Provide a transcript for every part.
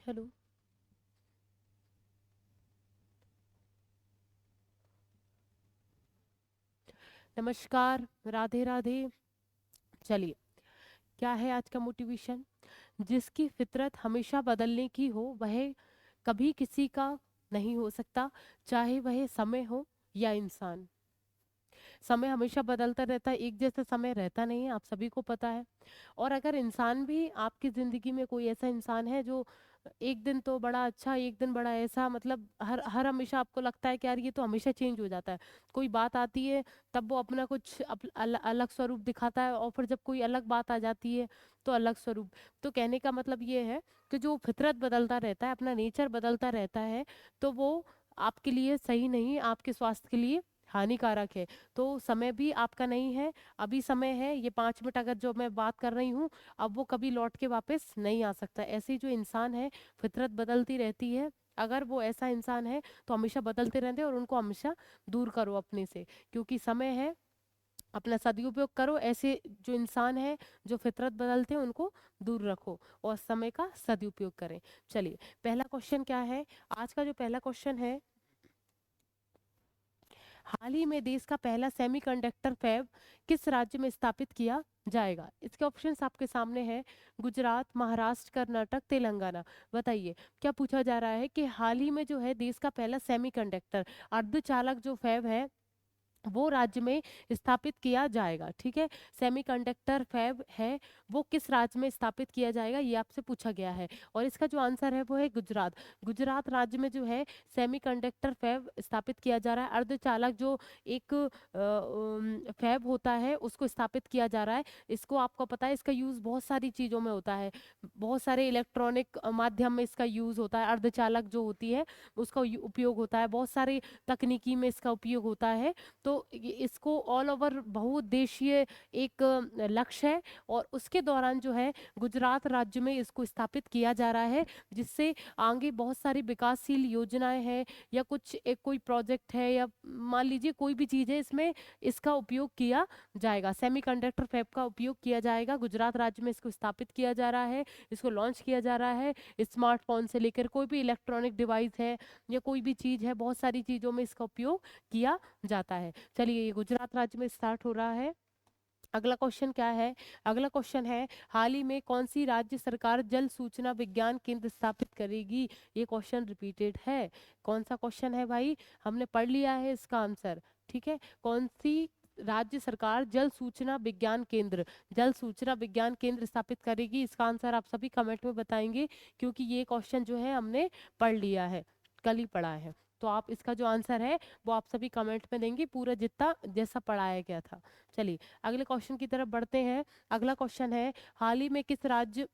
चलो। नमस्कार, राधे राधे। चलिए, क्या है आज का मोटिवेशन? जिसकी फितरत हमेशा बदलने की हो वह कभी किसी का नहीं हो सकता, चाहे वह समय हो या इंसान। समय हमेशा बदलता रहता है, एक जैसा समय रहता नहीं है, आप सभी को पता है। और अगर इंसान भी आपकी ज़िंदगी में कोई ऐसा इंसान है जो एक दिन तो बड़ा अच्छा, एक दिन बड़ा ऐसा, मतलब हर हर हमेशा आपको लगता है कि यार ये तो हमेशा चेंज हो जाता है। कोई बात आती है तब वो अपना कुछ अलग स्वरूप दिखाता है, और फिर जब कोई अलग बात आ जाती है तो अलग स्वरूप। तो कहने का मतलब ये है कि जो फितरत बदलता रहता है, अपना नेचर बदलता रहता है, तो वो आपके लिए सही नहीं, आपके स्वास्थ्य के लिए हानिकारक है। तो समय भी आपका नहीं है, अभी समय है, ये 5 मिनट अगर जो मैं बात कर रही हूँ, अब वो कभी लौट के वापस नहीं आ सकता। ऐसे ही जो इंसान है, फितरत बदलती रहती है। अगर वो ऐसा इंसान है तो हमेशा बदलते रहते हैं, और उनको हमेशा दूर करो अपने से, क्योंकि समय है, अपना सदुपयोग करो। ऐसे जो इंसान है जो फितरत बदलते हैं उनको दूर रखो और समय का सदुपयोग करें। चलिए, पहला क्वेश्चन क्या है? आज का जो पहला क्वेश्चन है, हाल ही में देश का पहला सेमीकंडक्टर फैब किस राज्य में स्थापित किया जाएगा? इसके ऑप्शंस आपके सामने हैं: गुजरात, महाराष्ट्र, कर्नाटक, तेलंगाना। बताइए, क्या पूछा जा रहा है कि हाल ही में जो है देश का पहला सेमीकंडक्टर अर्धचालक जो फैब है वो राज्य में स्थापित किया जाएगा। ठीक है, सेमीकंडक्टर फैब है, वो किस राज्य में स्थापित किया जाएगा, ये आपसे पूछा गया है। और इसका जो आंसर है वो है गुजरात। गुजरात राज्य में जो है सेमीकंडक्टर फैब स्थापित किया जा रहा है। अर्धचालक जो एक फैब होता है उसको स्थापित किया जा रहा है। इसको आपको पता है, इसका यूज बहुत सारी चीजों में होता है, बहुत सारे इलेक्ट्रॉनिक माध्यम में इसका यूज होता है। अर्धचालक जो होती है उसका उपयोग होता है, बहुत सारे तकनीकी में इसका उपयोग होता है। तो इसको ऑल ओवर बहुउद्देशीय एक लक्ष्य है, और उसके दौरान जो है गुजरात राज्य में इसको स्थापित किया जा रहा है, जिससे आगे बहुत सारी विकासशील योजनाएं हैं, या कुछ एक कोई प्रोजेक्ट है, या मान लीजिए कोई भी चीज़ है, इसमें इसका उपयोग किया जाएगा। सेमीकंडक्टर फैब का उपयोग किया जाएगा, गुजरात राज्य में इसको स्थापित किया जा रहा है, इसको लॉन्च किया जा रहा है। स्मार्टफोन से लेकर कोई भी इलेक्ट्रॉनिक डिवाइस है या कोई भी चीज़ है, बहुत सारी चीज़ों में इसका उपयोग किया जाता है। चलिए, ये गुजरात राज्य में स्टार्ट हो रहा है। अगला क्वेश्चन क्या है? अगला क्वेश्चन है, हाल ही में कौन सी राज्य सरकार जल सूचना विज्ञान केंद्र स्थापित करेगी? ये क्वेश्चन रिपीटेड है। कौन सा क्वेश्चन है भाई? हमने पढ़ लिया है इसका आंसर। ठीक है, कौन सी राज्य सरकार जल सूचना विज्ञान केंद्र स्थापित करेगी? इसका आंसर आप सभी कमेंट में बताएंगे, क्योंकि ये क्वेश्चन जो है हमने पढ़ लिया है, कल ही पढ़ा है। तो आप इसका जो आंसर है वो आप सभी कमेंट में देंगे, पूरा जितना जैसा पढ़ाया गया था। चलिए, अगले क्वेश्चन की तरफ बढ़ते हैं। अगला क्वेश्चन है, हाल ही में किस राज्य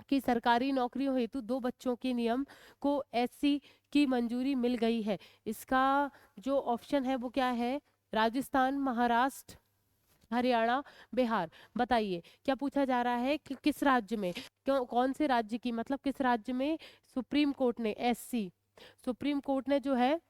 की सरकारी नौकरियों हेतु 2 बच्चों के नियम को एससी की मंजूरी मिल गई है? इसका जो ऑप्शन है वो क्या है? राजस्थान, महाराष्ट्र, हरियाणा, बिहार। बताइए, क्या पूछा जा रहा है कि किस राज्य में, क्यों, कौन से राज्य की, मतलब किस राज्य में सुप्रीम कोर्ट ने एससी, सुप्रीम कोर्ट ने जो है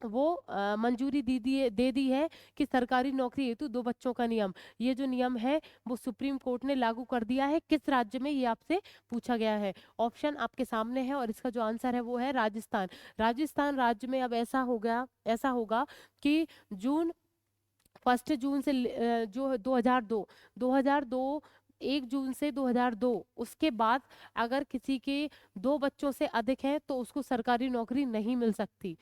वो मंजूरी दे दी है कि सरकारी नौकरी हेतु 2 बच्चों का नियम, ये जो नियम है वो सुप्रीम कोर्ट ने लागू कर दिया है। किस राज्य में, ये आपसे पूछा गया है। ऑप्शन आपके सामने है, और इसका जो आंसर है वो है राजस्थान। राजस्थान राज्य में अब ऐसा होगा कि जून 1 जून से जो 2002 1 जून से 2002, उसके बाद अगर किसी के 2 बच्चों से अधिक हैं तो उसको सरकारी नौकरी नहीं मिल सकती।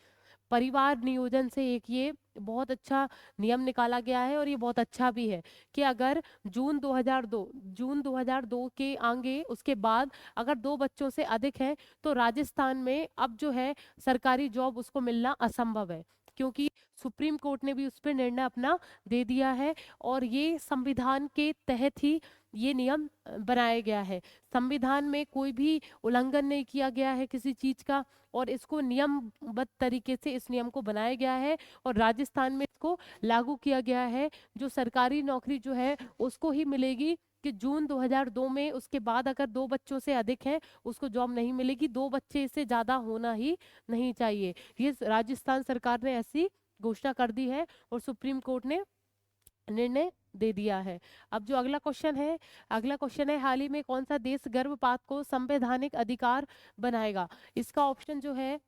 परिवार नियोजन से एक ये बहुत अच्छा नियम निकाला गया है, और ये बहुत अच्छा भी है कि अगर जून 2002 के आगे उसके बाद अगर 2 बच्चों से अधिक हैं तो राजस्थान में अब जो है सरकारी जॉब उसको मिलना असंभव है, क्योंकि सुप्रीम कोर्ट ने भी उस पर निर्णय अपना दे दिया है। और ये संविधान के तहत ही ये नियम बनाया गया है। संविधान में कोई भी उल्लंघन नहीं किया गया है किसी चीज का, और इसको नियमबद्ध तरीके से इस नियम को बनाया गया है, और राजस्थान में इसको लागू किया गया है। जो सरकारी नौकरी जो है उसको ही मिलेगी कि जून 2002 में, उसके बाद अगर 2 बच्चों से अधिक हैं उसको जॉब नहीं मिलेगी, 2 बच्चे से ज्यादा होना ही नहीं चाहिए। ये राजस्थान सरकार ने ऐसी घोषणा कर दी है, और सुप्रीम कोर्ट ने निर्णय दे दिया है। अब जो अगला क्वेश्चन है, हाल ही में कौन सा देश गर्भपात को संवैधानिक अधिकार बनाएगा? इसका ऑप्शन जो है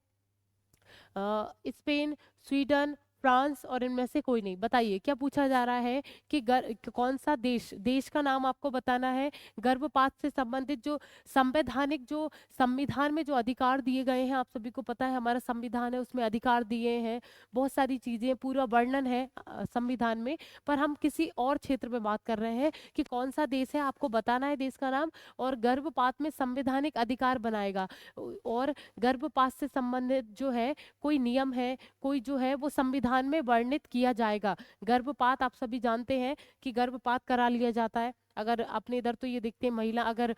स्पेन, स्वीडन, फ्रांस और इनमें से कोई नहीं। बताइए क्या पूछा जा रहा है कि कौन सा देश का नाम आपको बताना है। गर्भपात से संबंधित जो संवैधानिक जो संविधान में जो अधिकार दिए गए हैं, आप सभी को पता है हमारा संविधान है, उसमें अधिकार दिए हैं, बहुत सारी चीजें पूरा वर्णन है संविधान में। पर हम किसी और क्षेत्र में बात कर रहे हैं कि कौन सा देश है, आपको बताना है देश का नाम, और गर्भपात में संवैधानिक अधिकार बनाएगा। और गर्भपात से संबंधित जो है कोई नियम है, कोई जो है वो संविधान में वर्णित किया जाएगा। गर्भपात आप सभी जानते हैं कि गर्भपात करा लिया जाता है। अगर अपने इधर तो ये देखते हैं, महिला अगर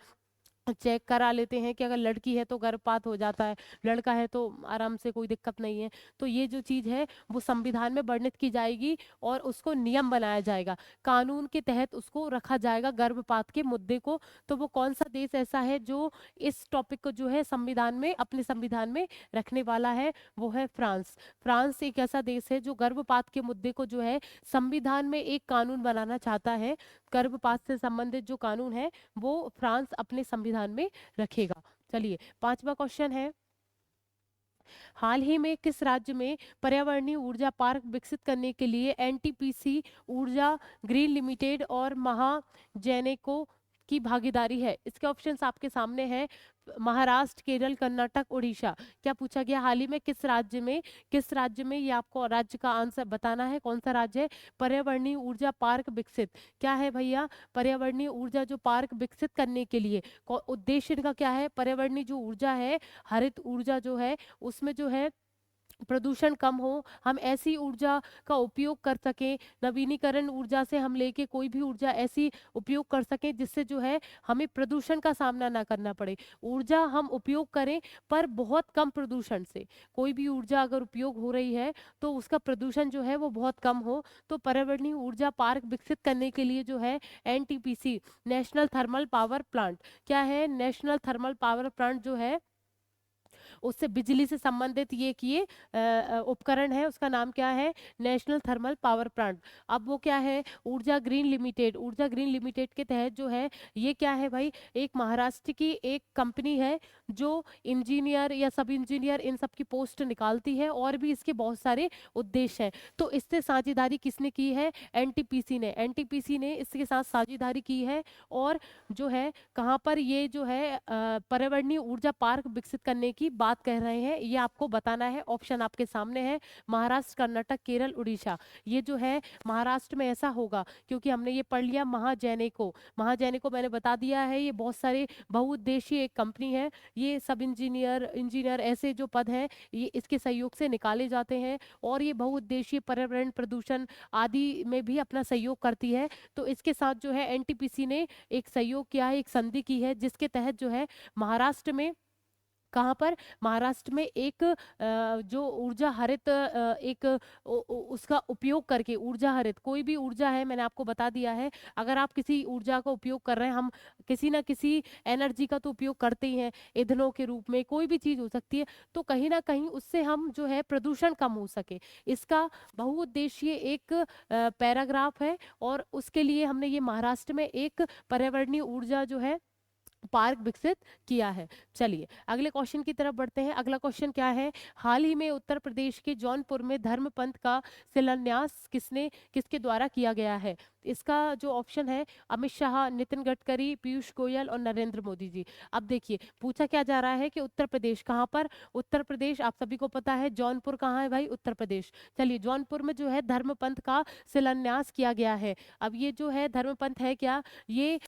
चेक करा लेते हैं कि अगर लड़की है तो गर्भपात हो जाता है, लड़का है तो आराम से कोई दिक्कत नहीं है। तो ये जो चीज है वो संविधान में वर्णित की जाएगी और उसको नियम बनाया जाएगा, कानून के तहत उसको रखा जाएगा गर्भपात के मुद्दे को। तो वो कौन सा देश ऐसा है जो इस टॉपिक को जो है संविधान में, अपने संविधान में रखने वाला है? वो है फ्रांस। फ्रांस एक ऐसा देश है जो गर्भपात के मुद्दे को जो है संविधान में एक कानून बनाना चाहता है। गर्भपात से संबंधित जो कानून है वो फ्रांस अपने संविधान में रखेगा। चलिए, पांचवा क्वेश्चन है, हाल ही में किस राज्य में पर्यावरणीय ऊर्जा पार्क विकसित करने के लिए एनटीपीसी ऊर्जा ग्रीन लिमिटेड और महाजेनेको की भागीदारी है? इसके ऑप्शंस आपके सामने हैं, महाराष्ट्र, केरल, कर्नाटक, उड़ीसा। क्या पूछा गया, हाल ही में किस राज्य में, ये आपको राज्य का आंसर बताना है, कौन सा राज्य है। पर्यावरणीय ऊर्जा पार्क विकसित, क्या है भैया, पर्यावरणीय ऊर्जा जो पार्क विकसित करने के लिए उद्देश्य इनका क्या है? पर्यावरणीय जो ऊर्जा है, हरित ऊर्जा जो है, उसमें जो है प्रदूषण कम हो, हम ऐसी ऊर्जा का उपयोग कर सकें, नवीनीकरण ऊर्जा से हम लेके कोई भी ऊर्जा ऐसी उपयोग कर सकें जिससे जो है हमें प्रदूषण का सामना ना करना पड़े। ऊर्जा हम उपयोग करें पर बहुत कम प्रदूषण से, कोई भी ऊर्जा अगर उपयोग हो रही है तो उसका प्रदूषण जो है वो बहुत कम हो। तो पर्यावरणीय ऊर्जा पार्क विकसित करने के लिए जो है NTPC, national thermal power plant, क्या है, नेशनल थर्मल पावर प्लांट जो है उससे बिजली से संबंधित ये उपकरण है, उसका नाम क्या है, नेशनल थर्मल पावर प्लांट। अब वो क्या है, ऊर्जा ग्रीन लिमिटेड के तहत जो है, ये क्या है भाई, एक महाराष्ट्र की एक कंपनी है जो इंजीनियर या सब इंजीनियर इन सब की पोस्ट निकालती है, और भी इसके बहुत सारे उद्देश्य हैं। तो इससे साझेदारी किसने की है? एनटीपीसी ने इसके साथ साझेदारी की है। और जो है कहाँ पर ये जो है पर्यावरणीय ऊर्जा पार्क विकसित करने की बात कह रहे हैं, ये आपको बताना है। ऑप्शन आपके सामने है, महाराष्ट्र, कर्नाटक, केरल, उड़ीसा। ये जो है महाराष्ट्र में ऐसा होगा क्योंकि हमने ये पढ़ लिया महाजैनिको मैंने बता दिया है, ये बहुत सारे बहुउद्देशीय एक कंपनी है। ये सब इंजीनियर ऐसे जो पद हैं ये इसके सहयोग से निकाले जाते हैं, और ये बहुउद्देशीय पर्यावरण प्रदूषण आदि में भी अपना सहयोग करती है। तो इसके साथ जो है एनटीपीसी ने एक सहयोग किया है, एक संधि की है, जिसके तहत जो है महाराष्ट्र में, कहाँ पर, महाराष्ट्र में एक जो ऊर्जा हरित एक उसका उपयोग करके, ऊर्जा हरित कोई भी ऊर्जा है, मैंने आपको बता दिया है, अगर आप किसी ऊर्जा का उपयोग कर रहे हैं, हम किसी ना किसी एनर्जी का तो उपयोग करते ही हैं, ईंधनों के रूप में कोई भी चीज हो सकती है, तो कहीं ना कहीं उससे हम जो है प्रदूषण कम हो सके, इसका बहुउद्देशीय एक पैराग्राफ है, और उसके लिए हमने ये महाराष्ट्र में एक पर्यावरणीय ऊर्जा जो है पार्क विकसित किया है। चलिए अगले क्वेश्चन की तरफ बढ़ते हैं। अगला क्वेश्चन क्या है, हाल ही में उत्तर प्रदेश के जौनपुर में धर्मपंथ का शिलान्यास किसके द्वारा किया गया है? इसका जो ऑप्शन है, अमित शाह, नितिन गडकरी, पीयूष गोयल और नरेंद्र मोदी जी। अब देखिए पूछा क्या जा रहा है कि उत्तर प्रदेश, कहाँ पर, उत्तर प्रदेश आप सभी को पता है, जौनपुर कहाँ है भाई, उत्तर प्रदेश। चलिए जौनपुर में जो है धर्मपंथ का शिलान्यास किया गया है। अब ये जो है धर्मपंथ है क्या, ये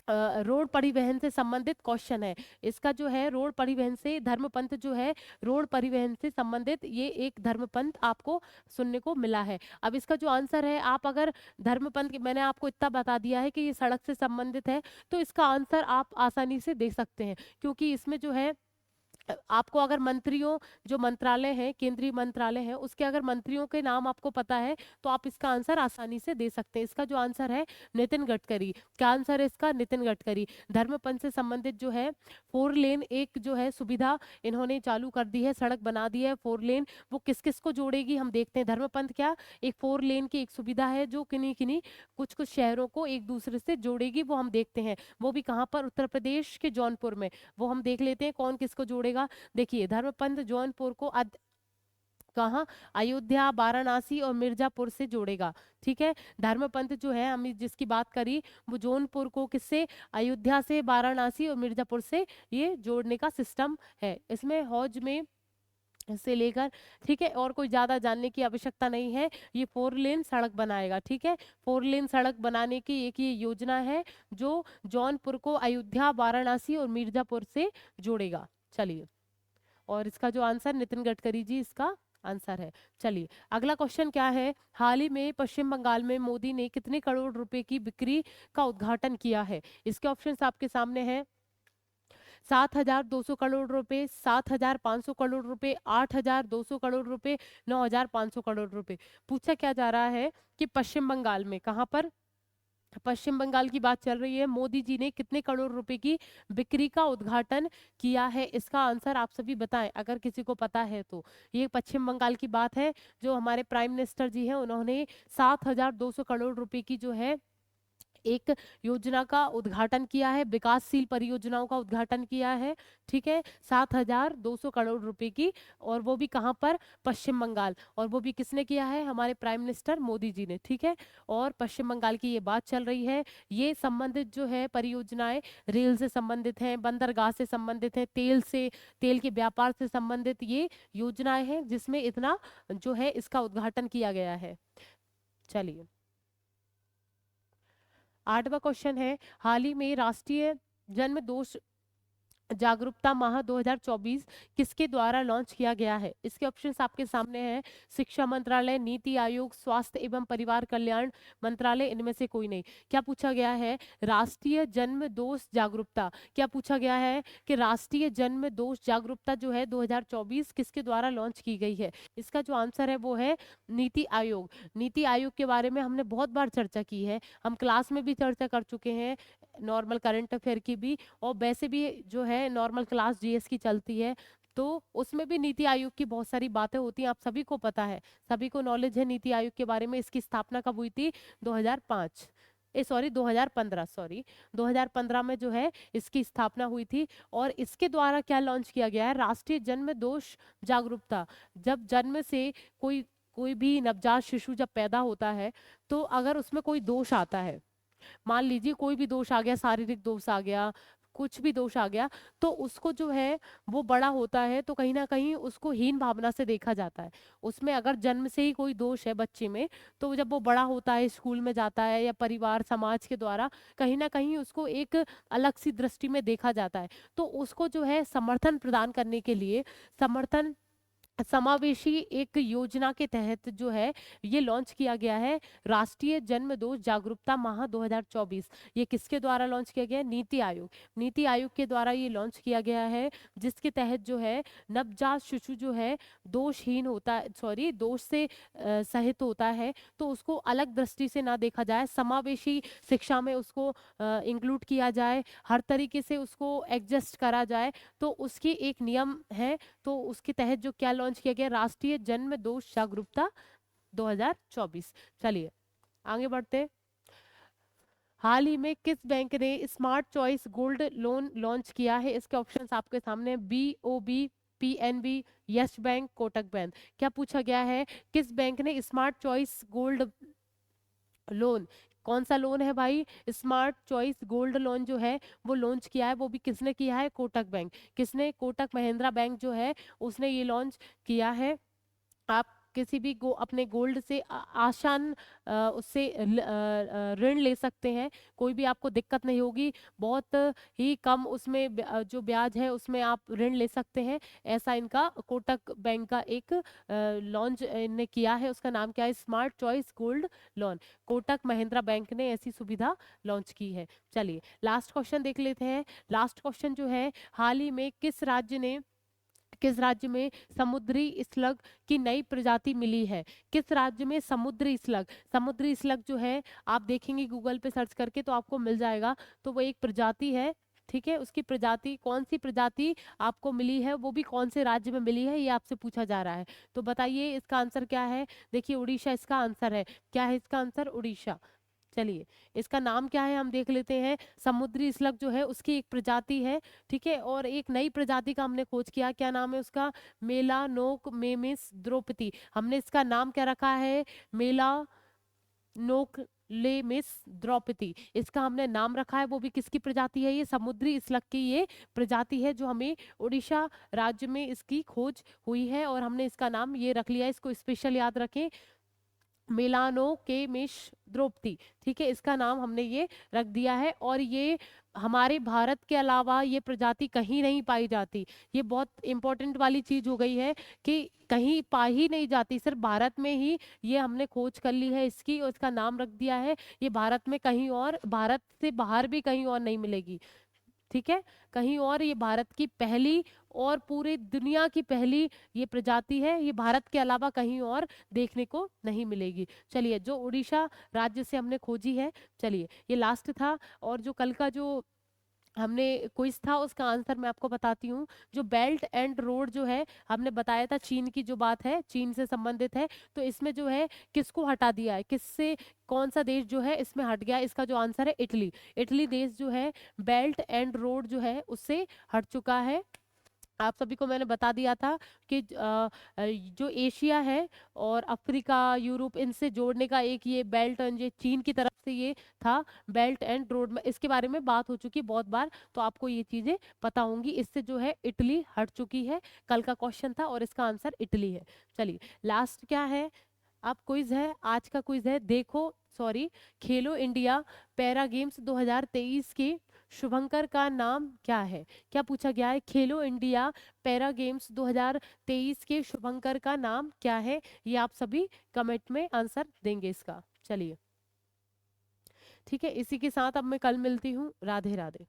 रोड परिवहन से संबंधित क्वेश्चन है। इसका जो है रोड परिवहन से, धर्मपंथ जो है रोड परिवहन से संबंधित ये एक धर्मपंथ आपको सुनने को मिला है। अब इसका जो आंसर है, आप अगर धर्मपंथ मैंने आपको इतना बता दिया है कि ये सड़क से संबंधित है, तो इसका आंसर आप आसानी से दे सकते हैं, क्योंकि इसमें जो है आपको अगर मंत्रियों, जो मंत्रालय है, केंद्रीय मंत्रालय है, उसके अगर मंत्रियों के नाम आपको पता है तो आप इसका आंसर आसानी से दे सकते हैं। इसका जो आंसर है नितिन गडकरी। क्या आंसर है इसका? नितिन गडकरी। धर्मपंथ से संबंधित जो है 4 लेन एक जो है सुविधा इन्होंने चालू कर दी है, सड़क बना दी है 4 लेन। वो किस किस को जोड़ेगी हम देखते हैं। धर्मपंथ क्या एक 4 लेन की एक सुविधा है जो किन्हीं किन्हीं कुछ कुछ शहरों को एक दूसरे से जोड़ेगी, वो हम देखते हैं। वो भी कहाँ पर? उत्तर प्रदेश के जौनपुर में। वो हम देख लेते हैं कौन किसको जोड़ेगा। देखिए धर्मपंथ जौनपुर को कहाँ? अयोध्या, वाराणसी और मिर्जापुर से जोड़ेगा। ठीक है, धर्मपंथ जो है हम जिसकी बात करी वो जौनपुर को किससे? अयोध्या से, वाराणसी और मिर्जापुर से ये जोड़ने का सिस्टम है। इसमें हौज में से लेकर, ठीक है, और कोई ज्यादा जानने की आवश्यकता नहीं है। ये 4 लेन सड़क बनाएगा। ठीक है, 4 लेन सड़क बनाने की एक ये योजना है जो जौनपुर को अयोध्या, वाराणसी और मिर्जापुर से जोड़ेगा। चलिए, और इसका जो आंसर नितिन गडकरी जी इसका आंसर है। चलिए, अगला क्वेश्चन क्या है? हाल ही में पश्चिम बंगाल में मोदी ने कितने करोड़ रुपए की बिक्री का उद्घाटन किया है? इसके ऑप्शंस आपके सामने हैं। 7,200 करोड़ रुपए, 7,500 करोड़ रुपए, 8,200 करोड़ रुपए, 9,500 करोड़ रुपए। पूछा क्या जा रहा है कि पश्चिम बंगाल में, कहाँ पर? पश्चिम बंगाल की बात चल रही है। मोदी जी ने कितने करोड़ रुपए की बिक्री का उद्घाटन किया है? इसका आंसर आप सभी बताएं अगर किसी को पता है तो। ये पश्चिम बंगाल की बात है। जो हमारे प्राइम मिनिस्टर जी हैं उन्होंने 7,200 करोड़ रुपए की जो है एक योजना का उद्घाटन किया है, विकासशील परियोजनाओं का उद्घाटन किया है। ठीक है, 7,200 करोड़ रुपए की, और वो भी कहाँ पर? पश्चिम बंगाल। और वो भी किसने किया है? हमारे प्राइम मिनिस्टर मोदी जी ने। ठीक है, और पश्चिम बंगाल की ये बात चल रही है। ये संबंधित जो है परियोजनाएं रेल से संबंधित हैं, बंदरगाह से संबंधित है, तेल के व्यापार से संबंधित ये योजनाएं हैं जिसमें इतना जो है इसका उद्घाटन किया गया है। चलिए, 8वां क्वेश्चन है, हाल ही में राष्ट्रीय जन्म दोष जागरूकता माह 2024 किसके द्वारा लॉन्च किया गया है? इसके ऑप्शंस आपके सामने हैं। शिक्षा मंत्रालय, नीति आयोग, स्वास्थ्य एवं परिवार कल्याण मंत्रालय, इनमें से कोई नहीं। क्या पूछा गया है? राष्ट्रीय जन्म दोष जागरूकता। क्या पूछा गया है कि राष्ट्रीय जन्म दोष जागरूकता जो है 2024 किसके द्वारा लॉन्च की गई है? इसका जो आंसर है वो है नीति आयोग। नीति आयोग के बारे में हमने बहुत बार चर्चा की है, हम क्लास में भी चर्चा कर चुके हैं, नॉर्मल करंट अफेयर की भी, और वैसे भी जो है नॉर्मल क्लास जीएस की चलती है तो उसमें भी नीति आयोग की बहुत सारी बातें होती हैं। आप सभी को पता है, सभी को नॉलेज है नीति आयोग के बारे में। इसकी स्थापना कब हुई थी? 2005 सॉरी 2015, सॉरी 2015 में जो है इसकी स्थापना हुई थी। और इसके द्वारा क्या लॉन्च किया गया है? राष्ट्रीय जन्म दोष जागरूकता। जब जन्म से कोई कोई भी नवजात शिशु जब पैदा होता है तो अगर उसमें कोई दोष आता है, मान लीजिए कोई भी दोष आ गया, शारीरिक दोष आ गया, कुछ भी दोष आ गया, तो उसको जो है वो बड़ा होता है तो कहीं ना कहीं उसको हीन भावना से देखा जाता है। उसमें अगर जन्म से ही कोई दोष है बच्चे में, तो जब वो बड़ा होता है, स्कूल में जाता है या परिवार समाज के द्वारा कहीं ना कहीं उसको एक अलग सी दृष्टि में देखा जाता है। तो उसको जो है समर्थन प्रदान करने के लिए, समर्थन समावेशी एक योजना के तहत जो है ये लॉन्च किया गया है राष्ट्रीय जन्म दोष जागरूकता माह 2024। ये किसके द्वारा लॉन्च किया गया है? नीति आयोग। नीति आयोग के द्वारा ये लॉन्च किया गया है, जिसके तहत जो है नवजात शिशु जो है दोषहीन होता है, सॉरी दोष से सहित होता है, तो उसको अलग दृष्टि से ना देखा जाए, समावेशी शिक्षा में उसको इंक्लूड किया जाए, हर तरीके से उसको एडजस्ट करा जाए। तो उसकी एक नियम है, तो उसके तहत जो क्या लॉन्च किया गया? राष्ट्रीय जन्म दोष जागरूकता 2024। चलिए आगे बढ़ते हैं। हाल ही में किस बैंक ने smart choice gold loan launch किया है? इसके ऑप्शंस आपके सामने हैं। BOB, PNB, yes bank, Kotak bank. क्या पूछा गया है? किस बैंक ने स्मार्ट चॉइस गोल्ड लोन, कौन सा लोन है भाई? स्मार्ट चॉइस गोल्ड लोन जो है वो लॉन्च किया है, वो भी किसने किया है? कोटक बैंक। किसने? कोटक महिंद्रा बैंक जो है उसने ये लॉन्च किया है। आप किसी भी अपने गोल्ड से आसान उससे ऋण ले सकते हैं, कोई भी आपको दिक्कत नहीं होगी, बहुत ही कम उसमें जो ब्याज है उसमें आप ऋण ले सकते हैं। ऐसा इनका कोटक बैंक का एक लॉन्च इनने किया है, उसका नाम क्या है? Smart choice gold loan. Kotak Mahindra bank ने ऐसी सुविधा लॉन्च की है। चलिए लास्ट क्वेश्चन देख लेते हैं। लास्ट क्वेश्चन जो है, हाल ही में किस राज्य ने किस राज्य में समुद्री स्लग की नई प्रजाति मिली है? किस राज्य में समुद्री स्लग जो है आप देखेंगे गूगल पे सर्च करके तो आपको मिल जाएगा। तो वो एक प्रजाति है, ठीक है। उसकी प्रजाति, कौन सी प्रजाति आपको मिली है, वो भी कौन से राज्य में मिली है, ये आपसे पूछा जा रहा है। तो बताइए इसका आंसर क्या है? देखिए उड़ीसा इसका आंसर है। क्या है इसका आंसर? उड़ीसा। चलिए, इसका नाम क्या है हम देख लेते हैं। समुद्री स्लग जो है उसकी एक प्रजाति है, ठीक है। और एक नई प्रजाति का हमने खोज किया, क्या नाम है उसका? मेलानोक मेमिस द्रौपदी। हमने इसका नाम क्या रखा है? मेला नोक लेमिस द्रौपदी, इसका हमने नाम रखा है। वो भी किसकी प्रजाति है? ये समुद्री स्लग की ये प्रजाति है जो हमें उड़ीसा राज्य में इसकी खोज हुई है और हमने इसका नाम ये रख लिया है। इसको स्पेशल याद रखें, मिलानो के मिश द्रौपदी, ठीक है। इसका नाम हमने ये रख दिया है और ये हमारे भारत के अलावा ये प्रजाति कहीं नहीं पाई जाती। ये बहुत इंपॉर्टेंट वाली चीज हो गई है कि कहीं पाई ही नहीं जाती, सिर्फ भारत में ही ये हमने खोज कर ली है इसकी और इसका नाम रख दिया है। ये भारत में कहीं और, भारत से बाहर भी कहीं और नहीं मिलेगी, ठीक है। कहीं और, ये भारत की पहली और पूरी दुनिया की पहली ये प्रजाति है। ये भारत के अलावा कहीं और देखने को नहीं मिलेगी। चलिए, जो उड़ीसा राज्य से हमने खोजी है, चलिए ये लास्ट था। और जो कल का जो हमने क्विज था उसका आंसर मैं आपको बताती हूँ। जो बेल्ट एंड रोड जो है हमने बताया था, चीन की जो बात है, चीन से संबंधित है। तो इसमें जो है किसको हटा दिया है, किससे, कौन सा देश जो है इसमें हट गया है? इसका जो आंसर है इटली। इटली देश जो है बेल्ट एंड रोड जो है उससे हट चुका है। आप सभी को मैंने बता दिया था कि जो एशिया है और अफ्रीका, यूरोप, इनसे जोड़ने का एक ये बेल्ट एंड, ये चीन की तरफ से ये था बेल्ट एंड रोड में। इसके बारे में बात हो चुकी है बहुत बार, तो आपको ये चीजें पता होंगी। इससे जो है इटली हट चुकी है। कल का क्वेश्चन था और इसका आंसर इटली है। चलिए, लास्ट क्या है? अब क्विज है, आज का क्विज है, देखो सॉरी, खेलो इंडिया पैरा गेम्स 2023 के शुभंकर का नाम क्या है? क्या पूछा गया है? खेलो इंडिया पैरा गेम्स 2023 के शुभंकर का नाम क्या है? ये आप सभी कमेंट में आंसर देंगे इसका। चलिए, ठीक है, इसी के साथ अब मैं कल मिलती हूँ। राधे राधे।